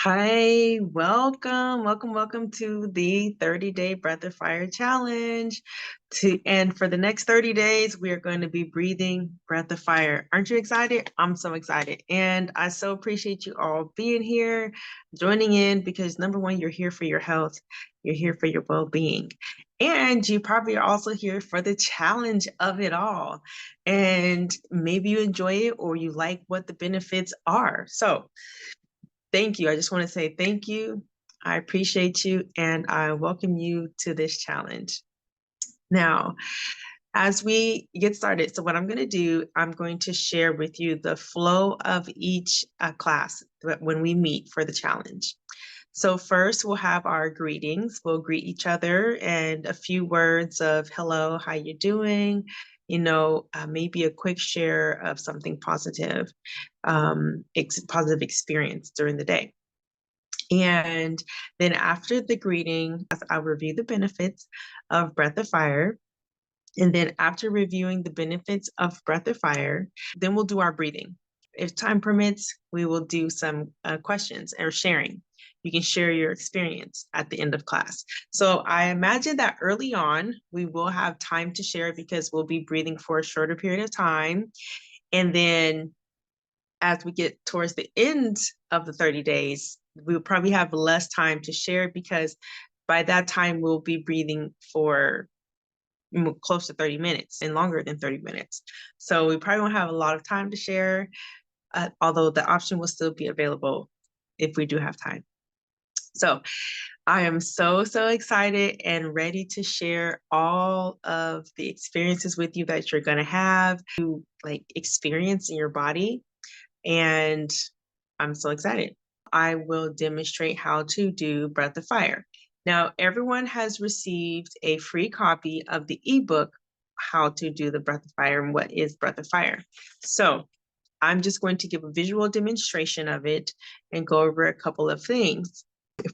Hi, welcome to the 30-day Breath of Fire challenge. And for the next 30 days, we are going to be breathing breath of fire. Aren't you excited? I'm so excited. And I so appreciate you all being here, joining in, because number one, you're here for your health, you're here for your well-being. And you probably are also here for the challenge of it all. And maybe you enjoy it or you like what the benefits are. So thank you. I just want to say thank you. I appreciate you and I welcome you to this challenge. Now, as we get started, so what I'm going to do, I'm going to share with you the flow of each class when we meet for the challenge. So first we'll have our greetings. We'll greet each other and a few words of hello, how you doing? Maybe a quick share of something positive, positive experience during the day. And then after the greeting, I'll review the benefits of Breath of Fire. And then after reviewing the benefits of Breath of Fire, then we'll do our breathing. If time permits, we will do some questions or sharing. You can share your experience at the end of class. So I imagine that early on, we will have time to share because we'll be breathing for a shorter period of time. And then as we get towards the end of the 30 days, we'll probably have less time to share because by that time we'll be breathing for close to 30 minutes and longer than 30 minutes. So we probably won't have a lot of time to share, although the option will still be available if we do have time. So I am so excited and ready to share all of the experiences with you that you're going to have to experience in your body. And I'm so excited. I will demonstrate how to do Breath of Fire. Now, everyone has received a free copy of the ebook, How to Do the Breath of Fire and What is Breath of Fire. So I'm just going to give a visual demonstration of it and go over a couple of things.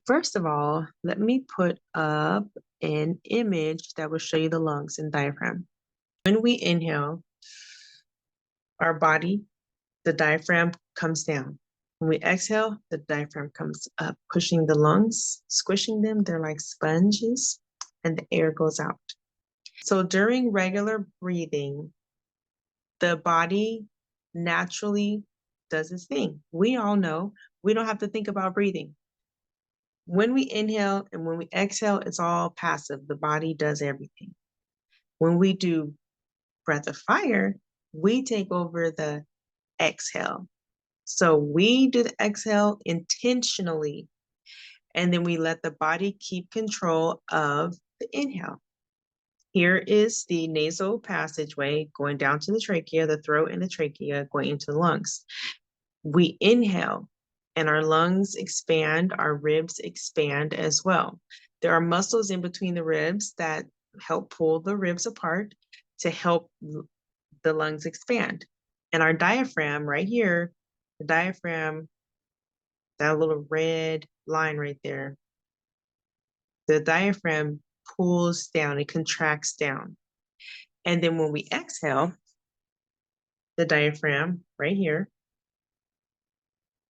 First of all, let me put up an image that will show you the lungs and diaphragm. When we inhale, our body, the diaphragm comes down. When we exhale, the diaphragm comes up, pushing the lungs, squishing them. They're like sponges, and the air goes out. So during regular breathing, the body naturally does its thing. We all know we don't have to think about breathing. When we inhale and when we exhale, it's all passive. The body does everything. When we do Breath of Fire, we take over the exhale. So we do the exhale intentionally, and then we let the body keep control of the inhale. Here is the nasal passageway going down to the trachea, the throat and the trachea going into the lungs. We inhale and our lungs expand, our ribs expand as well. There are muscles in between the ribs that help pull the ribs apart to help the lungs expand. And our diaphragm right here, the diaphragm, that little red line right there, the diaphragm pulls down, it contracts down. And then when we exhale, the diaphragm right here,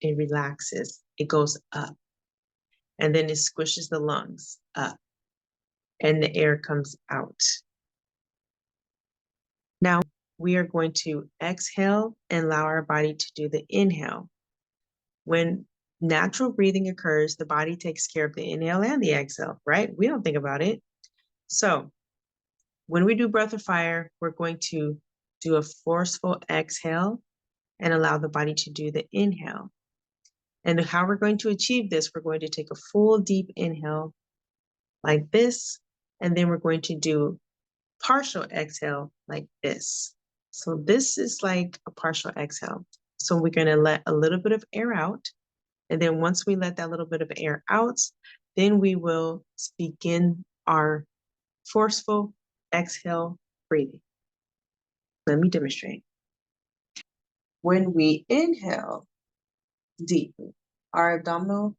it relaxes, it goes up. And then it squishes the lungs up and the air comes out. Now we are going to exhale and allow our body to do the inhale. When natural breathing occurs, the body takes care of the inhale and the exhale, right? We don't think about it. So when we do Breath of Fire, we're going to do a forceful exhale and allow the body to do the inhale. And how we're going to achieve this, we're going to take a full deep inhale like this, and then we're going to do partial exhale like this. So this is like a partial exhale. So we're going to let a little bit of air out. And then once we let that little bit of air out, then we will begin our forceful exhale breathing. Let me demonstrate. When we inhale deeply, our abdominal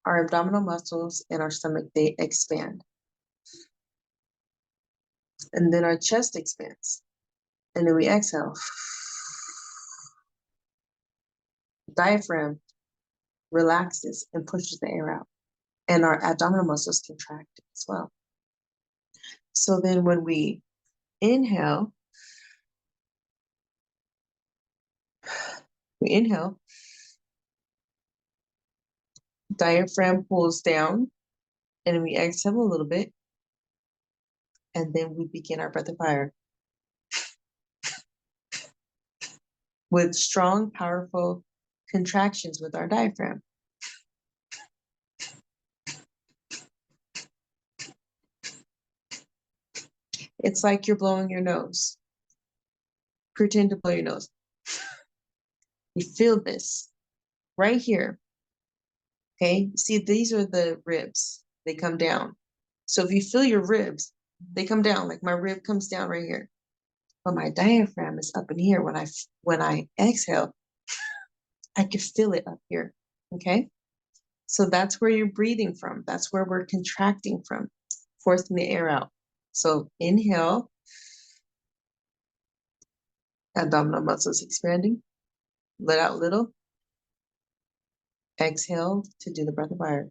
muscles in our stomach, they expand. And then our chest expands. And then we exhale. Diaphragm relaxes and pushes the air out. And our abdominal muscles contract as well. So then when we inhale, diaphragm pulls down, and we exhale a little bit, and then we begin our breath of fire with strong, powerful contractions with our diaphragm. It's like you're blowing your nose. Pretend to blow your nose. You feel this right here. Okay, see, these are the ribs. They come down. So if you feel your ribs, they come down, like my rib comes down right here. But my diaphragm is up in here. When I exhale, I can feel it up here. Okay, so that's where you're breathing from. That's where we're contracting from, forcing the air out. So inhale, abdominal muscles expanding. Let out little. Exhale to do the breath of fire.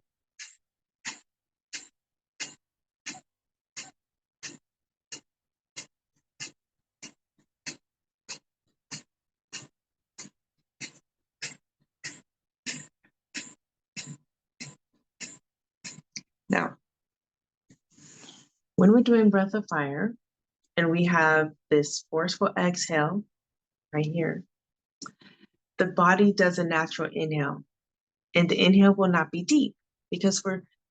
Now, when we're doing breath of fire and we have this forceful exhale right here, the body does a natural inhale, and the inhale will not be deep because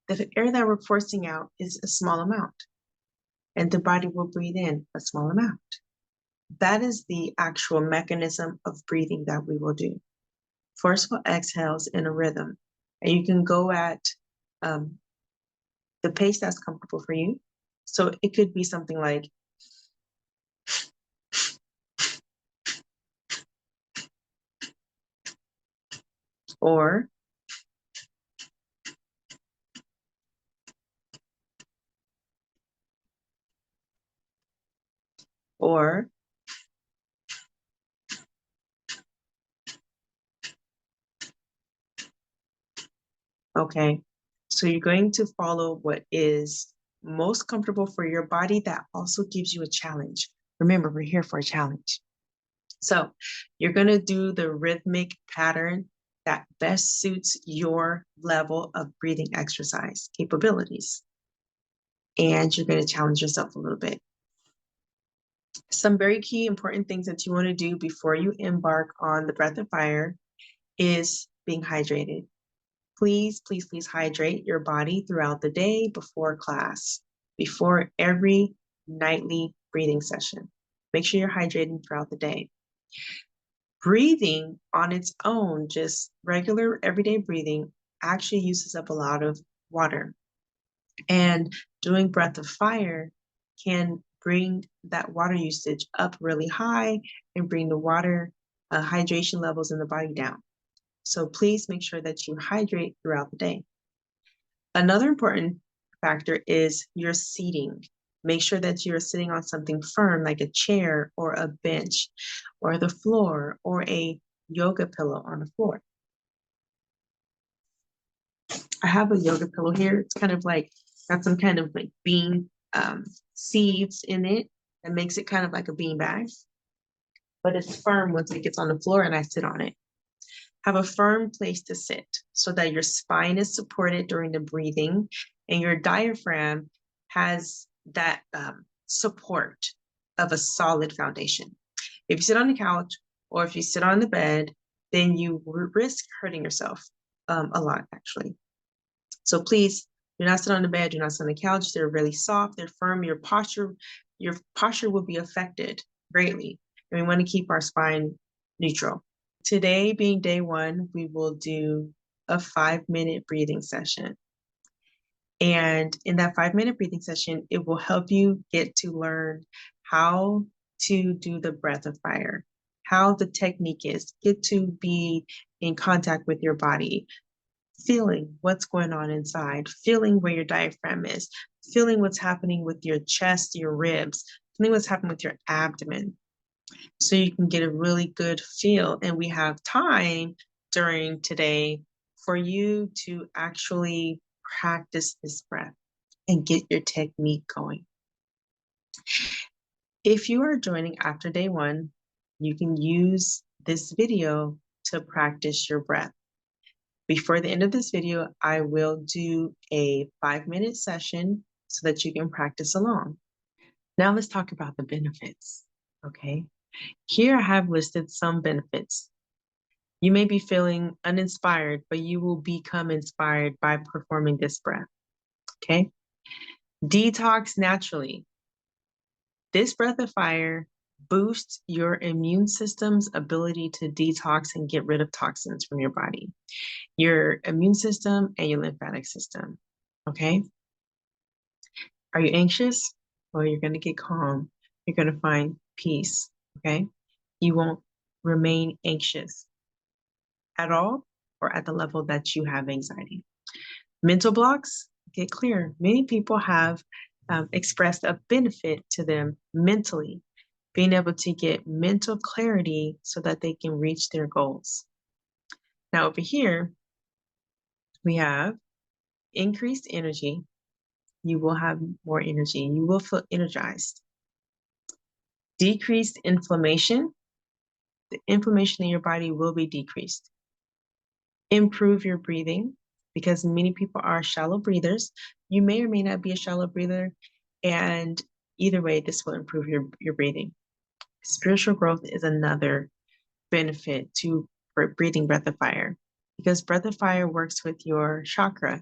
the air that we're forcing out is a small amount, and the body will breathe in a small amount. That is the actual mechanism of breathing that we will do. Forceful exhales in a rhythm, and you can go at the pace that's comfortable for you. So it could be something like or or okay. So you're going to follow what is most comfortable for your body that also gives you a challenge. Remember, we're here for a challenge. So you're going to do the rhythmic pattern that best suits your level of breathing exercise capabilities. And you're going to challenge yourself a little bit. Some very key important things that you want to do before you embark on the breath of fire is being hydrated. Please, please, please hydrate your body throughout the day before class, before every nightly breathing session. Make sure you're hydrating throughout the day. Breathing on its own, just regular everyday breathing, actually uses up a lot of water. And doing breath of fire can bring that water usage up really high and bring the water hydration levels in the body down. So please make sure that you hydrate throughout the day. Another important factor is your seating. Make sure that you're sitting on something firm like a chair or a bench or the floor or a yoga pillow on the floor. I have a yoga pillow here. It's kind of like got some kind of like bean seeds in it that makes it kind of like a bean bag, but it's firm once it gets on the floor and I sit on it. Have a firm place to sit so that your spine is supported during the breathing and your diaphragm has that support of a solid foundation. If you sit on the couch or if you sit on the bed, then you risk hurting yourself a lot, actually. So please do not sit on the bed, do not sit on the couch. They're really soft, they're firm. Your posture will be affected greatly. And we want to keep our spine neutral. Today being day one, we will do a 5-minute breathing session. And in that 5-minute breathing session, it will help you get to learn how to do the breath of fire, how the technique is, get to be in contact with your body, feeling what's going on inside, feeling where your diaphragm is, feeling what's happening with your chest, your ribs, feeling what's happening with your abdomen. So you can get a really good feel. And we have time during today for you to actually practice this breath and get your technique going. If you are joining after day 1, you can use this video to practice your breath. Before the end of this video, I will do a 5-minute session so that you can practice along. Now let's talk about the benefits, okay? Here I have listed some benefits. You may be feeling uninspired, but you will become inspired by performing this breath, okay? Detox naturally. This breath of fire boosts your immune system's ability to detox and get rid of toxins from your body, your immune system and your lymphatic system, okay? Are you anxious? Well, you're going to get calm. You're going to find peace, okay? You won't remain anxious at all or at the level that you have anxiety. Mental blocks get clear. Many people have expressed a benefit to them mentally, being able to get mental clarity so that they can reach their goals. Now over here, we have increased energy. You will have more energy. You will feel energized. Decreased inflammation. The inflammation in your body will be decreased. Improve your breathing, because many people are shallow breathers. You may or may not be a shallow breather, and either way, this will improve your breathing. Spiritual growth is another benefit to breathing breath of fire, because breath of fire works with your chakra,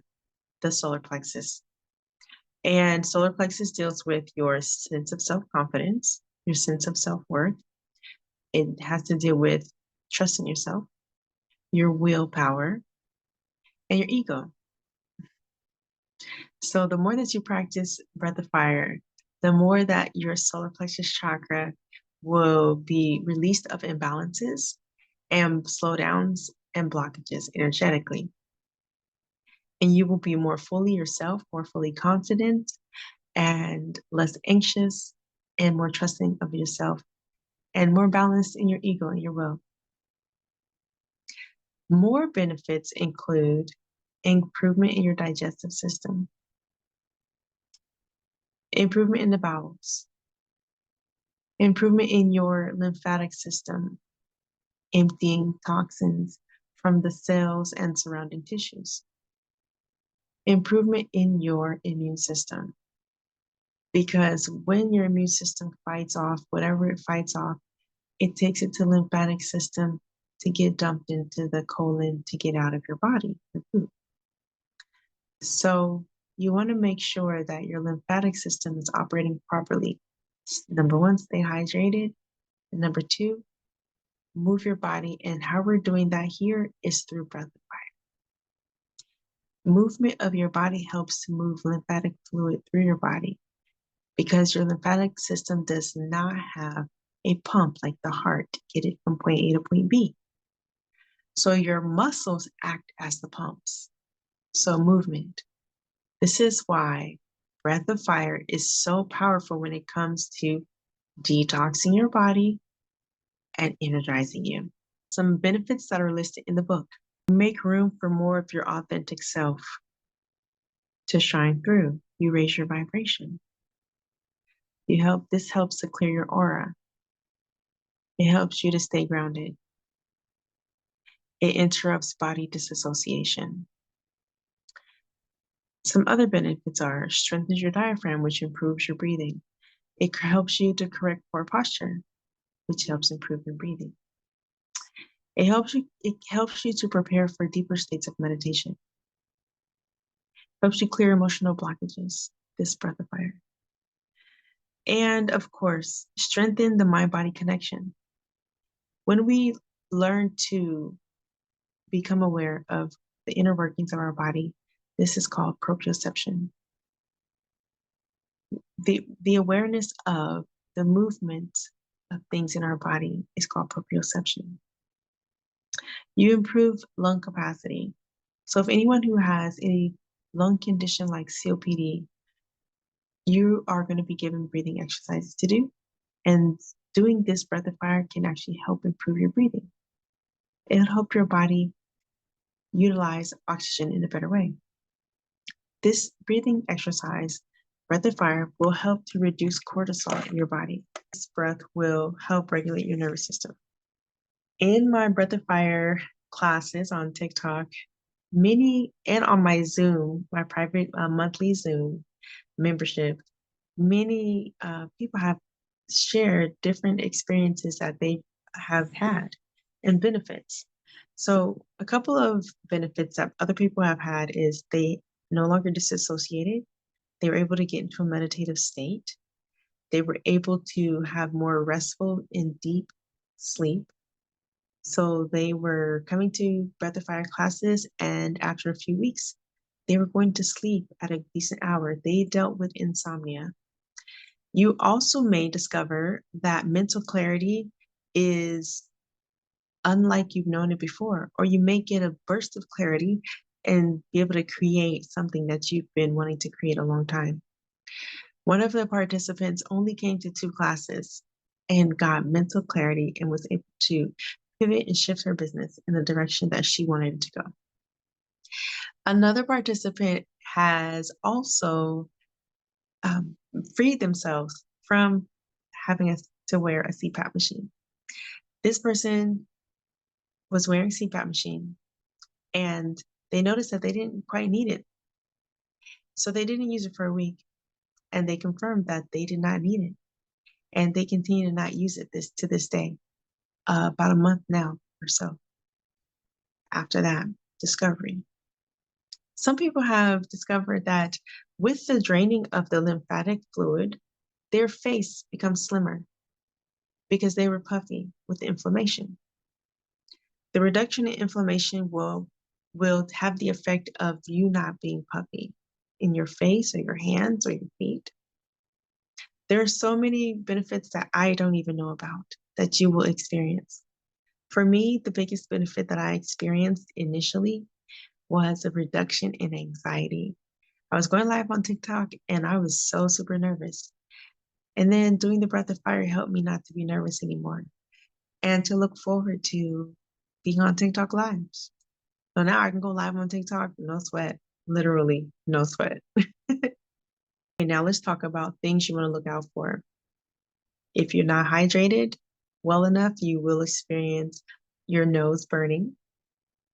the solar plexus. And solar plexus deals with your sense of self-confidence, your sense of self-worth. It has to deal with trusting yourself, your willpower, and your ego. So the more that you practice breath of fire, the more that your solar plexus chakra will be released of imbalances and slowdowns and blockages energetically. And you will be more fully yourself, more fully confident, and less anxious, and more trusting of yourself, and more balanced in your ego and your will. More benefits include improvement in your digestive system, improvement in the bowels, improvement in your lymphatic system, emptying toxins from the cells and surrounding tissues, improvement in your immune system. Because when your immune system fights off whatever it fights off, it takes it to the lymphatic system to get dumped into the colon to get out of your body, the poop. So you want to make sure that your lymphatic system is operating properly. Number 1, stay hydrated. And number 2, move your body. And how we're doing that here is through breath of fire. Movement of your body helps to move lymphatic fluid through your body, because your lymphatic system does not have a pump like the heart to get it from point A to point B. So your muscles act as the pumps. So movement. This is why breath of fire is so powerful when it comes to detoxing your body and energizing you. Some benefits that are listed in the book. Make room for more of your authentic self to shine through. You raise your vibration. This helps to clear your aura. It helps you to stay grounded. It interrupts body disassociation. Some other benefits are strengthens your diaphragm, which improves your breathing. It helps you to correct poor posture, which helps improve your breathing. It helps you to prepare for deeper states of meditation. Helps you clear emotional blockages, this breath of fire. And of course, strengthen the mind-body connection. When we learn to become aware of the inner workings of our body, this is called proprioception. The awareness of the movement of things in our body is called proprioception. You improve lung capacity. So if anyone who has a lung condition like COPD, you are going to be given breathing exercises to do. And doing this breath of fire can actually help improve your breathing. It'll help your body utilize oxygen in a better way. This breathing exercise, breath of fire, will help to reduce cortisol in your body. This breath will help regulate your nervous system. In my breath of fire classes on TikTok, and on my Zoom, my private monthly Zoom membership, many people have shared different experiences that they have had and benefits. So, a couple of benefits that other people have had is they no longer disassociated. They were able to get into a meditative state. They were able to have more restful and deep sleep. So they were coming to Breath of Fire classes, and after a few weeks, they were going to sleep at a decent hour. They dealt with insomnia. You also may discover that mental clarity is unlike you've known it before, or you may get a burst of clarity and be able to create something that you've been wanting to create a long time. One of the participants only came to 2 classes and got mental clarity and was able to pivot and shift her business in the direction that she wanted it to go. Another participant has also freed themselves from having to wear a CPAP machine. This person was wearing CPAP machine and they noticed that they didn't quite need it. So they didn't use it for a week and they confirmed that they did not need it. And they continue to not use it to this day, about a month now or so after that discovery. Some people have discovered that with the draining of the lymphatic fluid, their face becomes slimmer because they were puffy with inflammation. The reduction in inflammation will have the effect of you not being puffy in your face or your hands or your feet. There are so many benefits that I don't even know about that you will experience. For me, the biggest benefit that I experienced initially was a reduction in anxiety. I was going live on TikTok and I was so super nervous. And then doing the breath of fire helped me not to be nervous anymore and to look forward to being on TikTok lives. So now I can go live on TikTok, no sweat, literally no sweat. Okay, now let's talk about things you want to look out for. If you're not hydrated well enough, you will experience your nose burning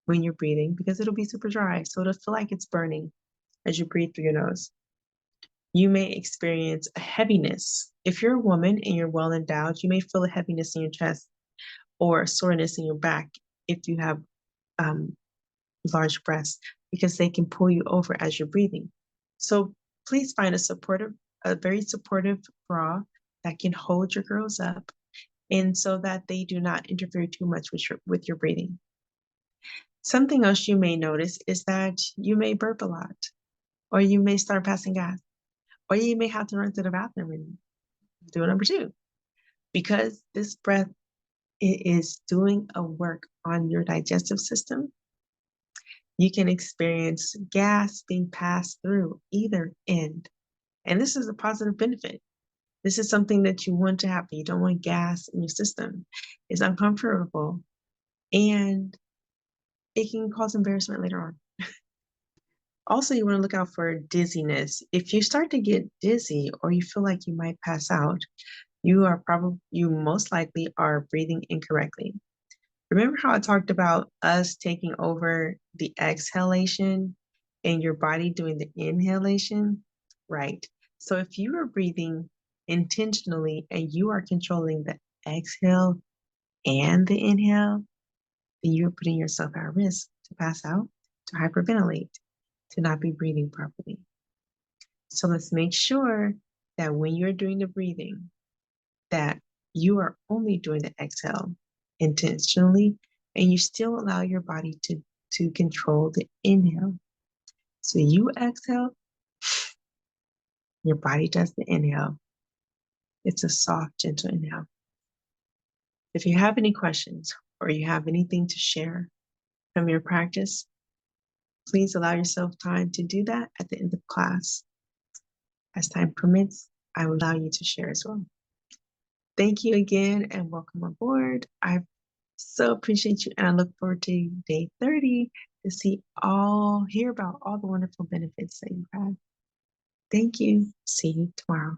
when you're breathing because it'll be super dry. So it'll feel like it's burning as you breathe through your nose. You may experience a heaviness. If you're a woman and you're well endowed, you may feel a heaviness in your chest or a soreness in your back if you have large breasts because they can pull you over as you're breathing. So please find a very supportive bra that can hold your girls up and so that they do not interfere too much with your breathing. Something else you may notice is that you may burp a lot, or you may start passing gas, or you may have to run to the bathroom and do number 2. Because this breath is doing a work on your digestive system, you can experience gas being passed through either end. And this is a positive benefit. This is something that you want to happen. You don't want gas in your system. It's uncomfortable and it can cause embarrassment later on. Also, you want to look out for dizziness. If you start to get dizzy or you feel like you might pass out, you most likely are breathing incorrectly. Remember how I talked about us taking over the exhalation and your body doing the inhalation? Right. So if you are breathing intentionally and you are controlling the exhale and the inhale, then you're putting yourself at risk to pass out, to hyperventilate, to not be breathing properly. So let's make sure that when you're doing the breathing, that you are only doing the exhale intentionally and you still allow your body to control the inhale. So you exhale, your body does the inhale. It's a soft, gentle inhale. If you have any questions or you have anything to share from your practice, please allow yourself time to do that at the end of class. As time permits, I will allow you to share as well. Thank you again and welcome aboard. I so appreciate you and I look forward to day 30 to hear about all the wonderful benefits that you have. Thank you. See you tomorrow.